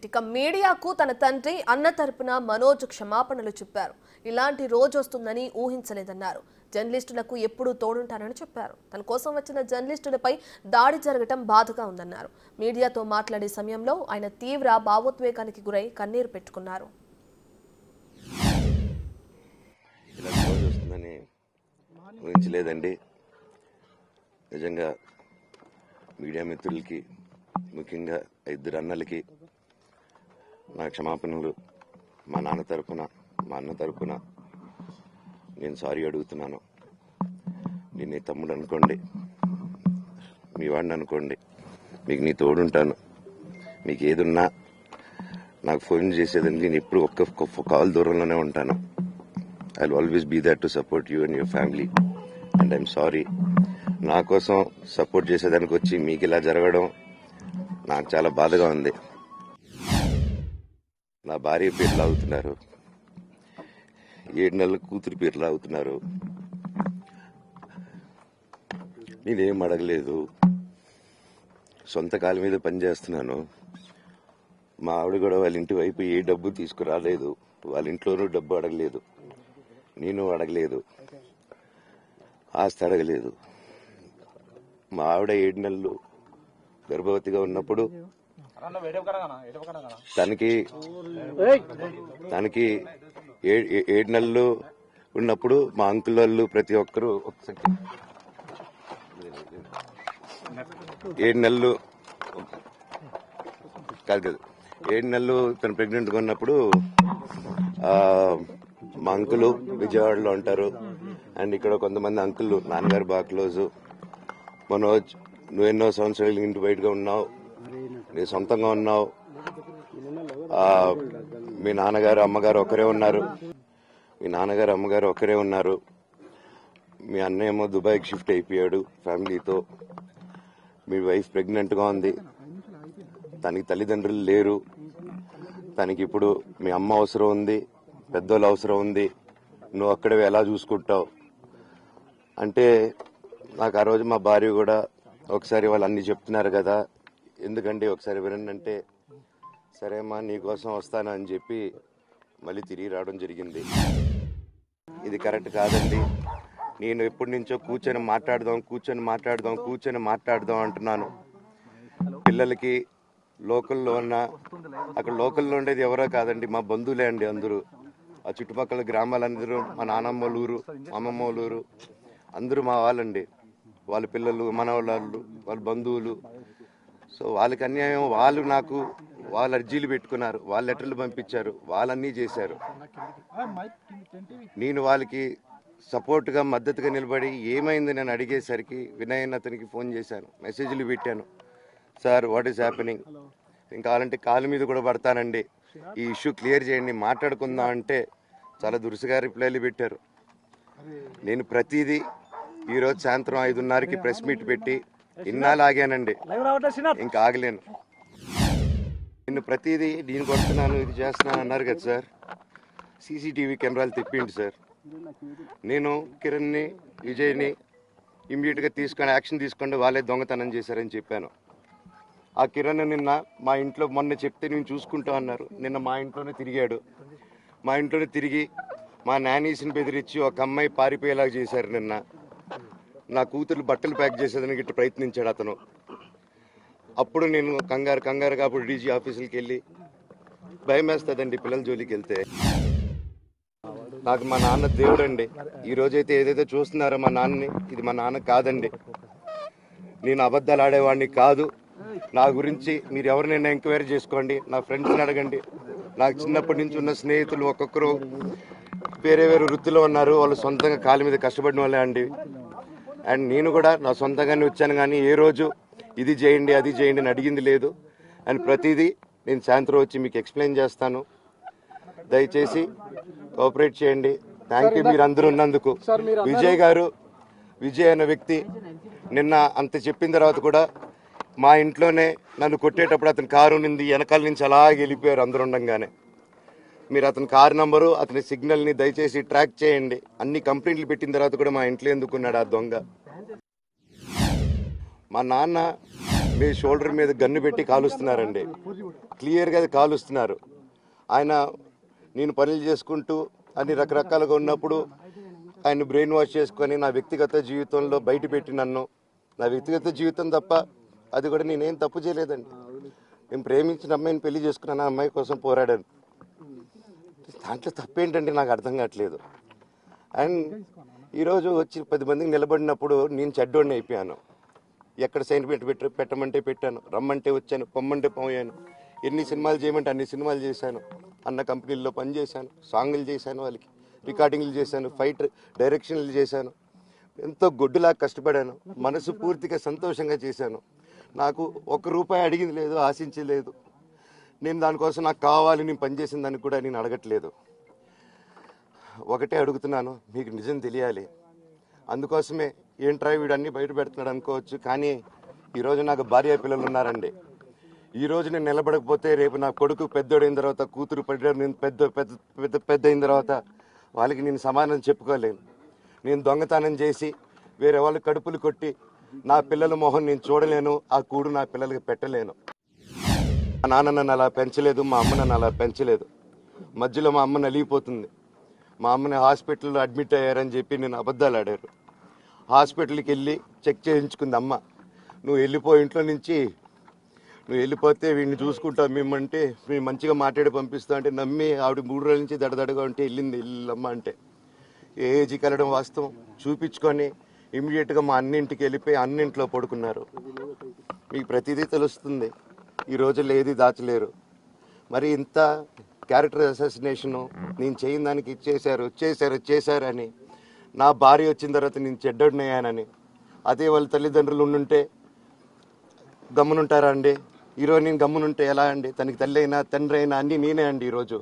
ఇక మీడియాకు తన తండ్రి అన్న తరపున మనోజ్ క్షమాపణలు చెప్పారు. ఇలాంటి రోజు వస్తుందని ఊహించలేదన్నారు. జర్నలిస్టులకు ఎప్పుడూ తోడుంటానని చెప్పారు. తన కోసం వచ్చిన జర్నలిస్టులపై దాడి జరగటం బాధగా ఉందన్నారు. మీడియాతో మాట్లాడే సమయంలో ఆయన తీవ్ర భావోద్వేగానికి గురై కన్నీరు పెట్టుకున్నారు. ఊహించలేదండి. నిజంగా మీడియా మిత్రులకి, ముఖ్యంగా ఇద్దరు అన్నలకి నా క్షమాపణలు. మా నాన్న తరపున, మా అన్న తరపున నేను సారీ అడుగుతున్నాను. నేను నీ తమ్ముడు అనుకోండి, మీ వాడిని అనుకోండి, మీకు నీ తోడుంటాను. మీకు ఏదున్నా నాకు ఫోన్ చేసేదండి. నేను ఎప్పుడు ఒక్క కాల్ దూరంలోనే ఉంటాను. I will always be there to support you and your family. And I'm sorry. నా కోసం సపోర్ట్ చేసేదానికి వచ్చి మీకు ఇలా జరగడం నాకు చాలా బాధగా ఉంది. నా భార్య పేరు లాగుతున్నారు, 7 నెలల కూతురు పేరు లాగుతున్నారు. నేనేం అడగలేదు, సొంత కాళ్ళ మీద పనిచేస్తున్నాను. మా ఆవిడ కూడా వాళ్ళ ఇంటి వైపు ఏ డబ్బు తీసుకురాలేదు, వాళ్ళ ఇంట్లోనూ డబ్బు అడగలేదు, నేను అడగలేదు, ఆస్తి అడగలేదు. మా ఆవిడ 7 నెలలు గర్భవతిగా ఉన్నప్పుడు తనకి 7 నెలలు ఉన్నప్పుడు మా అంకుల్ వాళ్ళు ప్రతి ఒక్కరు 7 నెలలు కాదు 7 నెలలు తను ప్రెగ్నెంట్గా ఉన్నప్పుడు మా అంకులు విజయవాడలో ఉంటారు. అండ్ ఇక్కడ కొంతమంది అంకుళ్ళు, నాన్నగారు బాగా క్లోజు. మనోజ్, నువ్వు ఎన్నో సంవత్సరాలు ఇంటి బయటగా ఉన్నావు, నీ సొంతంగా ఉన్నావు. మీ నాన్నగారు అమ్మగారు ఒకరే ఉన్నారు, మీ అన్నయ్య ఏమో దుబాయ్కి షిఫ్ట్ అయిపోయాడు ఫ్యామిలీతో. మీ వైఫ్ ప్రెగ్నెంట్గా ఉంది, తనకి తల్లిదండ్రులు లేరు. తనకి ఇప్పుడు మీ అమ్మ అవసరం ఉంది, పెద్దోళ్ళు అవసరం ఉంది. నువ్వు అక్కడే ఎలా చూసుకుంటావు అంటే, నాకు ఆ రోజు మా భార్య కూడా ఒకసారి వాళ్ళు అన్ని చెప్తున్నారు కదా, ఎందుకంటే ఒకసారి వినండి అంటే, సరే అమ్మా నీకోసం వస్తాను అని చెప్పి మళ్ళీ తిరిగి రావడం జరిగింది. ఇది కరెక్ట్ కాదండి. నేను ఎప్పటి నుంచో కూర్చొని మాట్లాడదాం అంటున్నాను. పిల్లలకి లోకల్లో ఉన్న, అక్కడ లోకల్లో ఉండేది ఎవరో కాదండి, మా బంధువులే అండి అందరూ. ఆ చుట్టుపక్కల గ్రామాలందరూ, మా నానమ్మ వాళ్ళ ఊరు, అమ్మమ్మ వాళ్ళ ఊరు, అందరూ మా వాళ్ళండి. వాళ్ళ పిల్లలు, మనవాళ్ళు, వాళ్ళ బంధువులు. సో వాళ్ళకి అన్యాయం, వాళ్ళు నాకు వాళ్ళ అర్జీలు పెట్టుకున్నారు, వాళ్ళ లెటర్లు పంపించారు, వాళ్ళన్నీ చేశారు. నేను వాళ్ళకి సపోర్ట్గా, మద్దతుగా నిలబడి ఏమైంది నేను అడిగేసరికి వినయ్ అతనికి ఫోన్ చేశాను, మెసేజ్లు పెట్టాను. సార్ వాట్ ఈస్ హ్యాపెనింగ్, ఇంకా కావాలంటే కాలు మీద కూడా పడతానండి, ఈ ఇష్యూ క్లియర్ చేయండి, మాట్లాడుకుందాం అంటే చాలా దురుసుగా రిప్లైలు పెట్టారు. నేను ప్రతిదీ ఈరోజు సాయంత్రం 5:30కి ప్రెస్ మీట్ పెట్టి ఇన్నాళ్ళు ఆగానండి, ఇంకా ఆగలేను. నిన్ను ప్రతిదీ నేను కొడుతున్నాను, ఇది చేస్తున్నాను అన్నారు కదా సార్, సీసీటీవీ కెమెరాలు తెప్పిండి సార్. నేను కిరణ్ని, విజయ్ని ఇమ్మీడియట్గా తీసుకొని యాక్షన్ తీసుకోండి, వాళ్ళే దొంగతనం చేశారని చెప్పాను. ఆ కిరణ్ నిన్న మా ఇంట్లో, మొన్న చెప్తే నేను చూసుకుంటా అన్నారు, నిన్న మా ఇంట్లోనే తిరిగాడు. మా ఇంట్లోనే తిరిగి మా నానీస్ని బెదిరించి ఒక అమ్మాయి పారిపోయేలాగా చేశారు. నిన్న నా కూతురు బట్టలు ప్యాక్ చేసేదానికి ఇట్లా ప్రయత్నించాడు అతను. అప్పుడు నేను కంగారుగా అప్పుడు డీజీ ఆఫీసులకి వెళ్ళి, భయం వేస్తుందండి పిల్లల జోలికి వెళ్తే. నాకు మా నాన్న దేవుడండి. ఈ రోజైతే ఏదైతే చూస్తున్నారో మా నాన్నని, ఇది మా నాన్న కాదండి. నేను అబద్ధాలు ఆడేవాడిని కాదు. నా గురించి మీరు ఎవరినైనా ఎంక్వైరీ చేసుకోండి, నా ఫ్రెండ్స్ని అడగండి. నాకు చిన్నప్పటి నుంచి ఉన్న స్నేహితులు ఒక్కొక్కరు వేరే వృత్తిలో ఉన్నారు, వాళ్ళు సొంతంగా కాళ్ళ మీద కష్టపడిన వాళ్ళే అండి. అండ్ నేను కూడా నా సొంతంగానే వచ్చాను, కానీ ఏ రోజు ఇది చేయండి అది చేయండి అని అడిగింది లేదు. అండ్ ప్రతిదీ నేను సాయంత్రం వచ్చి మీకు ఎక్స్ప్లెయిన్ చేస్తాను. దయచేసి కోఆపరేట్ చేయండి. థ్యాంక్ యూ మీరు అందరూ ఉన్నందుకు. విజయ్ అనే వ్యక్తి నిన్న అంత చెప్పిన తర్వాత కూడా మా ఇంట్లోనే నన్ను కొట్టేటప్పుడు అతని కారు ఉన్నింది, వెనకాల నుంచి అలాగే వెళ్ళిపోయారు అందరు ఉండంగానే. మీరు అతని కారు నంబరు, అతని సిగ్నల్ని దయచేసి ట్రాక్ చేయండి. అన్ని కంప్లైంట్లు పెట్టిన తర్వాత కూడా మా ఇంట్లో ఎందుకున్నాడు ఆ దొంగ? మా నాన్న మీ షోల్డర్ మీద గన్ను పెట్టి కాలుస్తున్నారండి. క్లియర్గా కాలుస్తున్నారు. ఆయన నేను పనులు చేసుకుంటూ అన్ని రకరకాలుగా ఉన్నప్పుడు ఆయన బ్రెయిన్ వాష్ చేసుకొని నా వ్యక్తిగత జీవితంలో బయట పెట్టి నన్ను, నా వ్యక్తిగత జీవితం తప్ప అది కూడా నేనేం తప్పు చేయలేదండి. నేను ప్రేమించిన అమ్మాయిని పెళ్లి చేసుకున్నాను, ఆ అమ్మాయి కోసం పోరాడాను. దాంట్లో తప్పేంటంటే నాకు అర్థం కావట్లేదు. అండ్ ఈరోజు వచ్చి 10 మందికి నిలబడినప్పుడు నేను చెడ్డోడిని అయిపోయాను. ఎక్కడ సైన్ పెట్టమంటే పెట్టాను, రమ్మంటే వచ్చాను, పొమ్మంటే పోయాను. ఎన్ని సినిమాలు చేయమంటే అన్ని సినిమాలు చేశాను. అన్న కంపెనీల్లో పనిచేశాను, సాంగులు చేశాను, వాళ్ళకి రికార్డింగ్లు చేశాను, ఫైట్ డైరెక్షన్లు చేశాను. ఎంతో గొడ్డులా కష్టపడాను, మనసు పూర్తిగా సంతోషంగా చేశాను. నాకు 1 రూపాయి అడిగింది లేదు, ఆశించలేదు. నేను దానికోసం నాకు కావాలి, నేను పనిచేసిన దానికి కూడా నేను అడగట్లేదు. ఒకటే అడుగుతున్నాను, మీకు నిజం తెలియాలి. అందుకోసమే ఏంట్రా వీడు అన్నీ బయట పెడుతున్నాడు అనుకోవచ్చు, కానీ ఈరోజు నాకు భార్య పిల్లలు ఉన్నారండి. ఈరోజు నేను నిలబడకపోతే రేపు నా కొడుకు పెద్దోడైన తర్వాత, కూతురు నేను పెద్ద అయిన తర్వాత వాళ్ళకి నేను సమాధానం చెప్పుకోలేను. నేను దొంగతనం చేసి వేరే వాళ్ళు కడుపులు కొట్టి నా పిల్లల మొహం నేను చూడలేను, ఆ కూడు నా పిల్లలకి పెట్టలేను. మా నాన్న నన్ను అలా పెంచలేదు, మా అమ్మ నన్ను అలా పెంచలేదు. మధ్యలో మా అమ్మ నలిగిపోతుంది. మా అమ్మని హాస్పిటల్లో అడ్మిట్ అయ్యారని చెప్పి నేను అబద్ధాలు ఆడారు. హాస్పిటల్కి వెళ్ళి చెక్ చేయించుకుంది అమ్మ. నువ్వు వెళ్ళిపో ఇంట్లో నుంచి, నువ్వు వెళ్ళిపోతే వీడిని చూసుకుంటావు మేమంటే, మేము మంచిగా మాట్లాడి పంపిస్తాం అంటే నమ్మి ఆవిడ 3 రోజుల నుంచి దడదడగా ఉంటే వెళ్ళింది వెళ్ళమ్మ అంటే. ఏజీకి వెళ్ళడం వాస్తవం చూపించుకొని ఇమీడియట్గా మా అన్నింటికి వెళ్ళిపోయి అన్నింట్లో పడుకున్నారు. మీకు ప్రతిదీ తెలుస్తుంది. ఈ రోజుల్లో ఏది దాచలేరు. మరి ఇంత క్యారెక్టర్ అసాసినేషను నేను చేయని దానికి చేశారు అని, నా భార్య వచ్చిన తర్వాత నేను చెడ్డోడినయ్యానని, అదే వాళ్ళ తల్లిదండ్రులు ఉండుంటే గమ్మునుంటారా అండి? ఈరోజు నేను గమ్మునుంటే ఎలా అండి? తనకి తల్లి అయినా తండ్రి అయినా అన్నీ నేనే అండి ఈరోజు.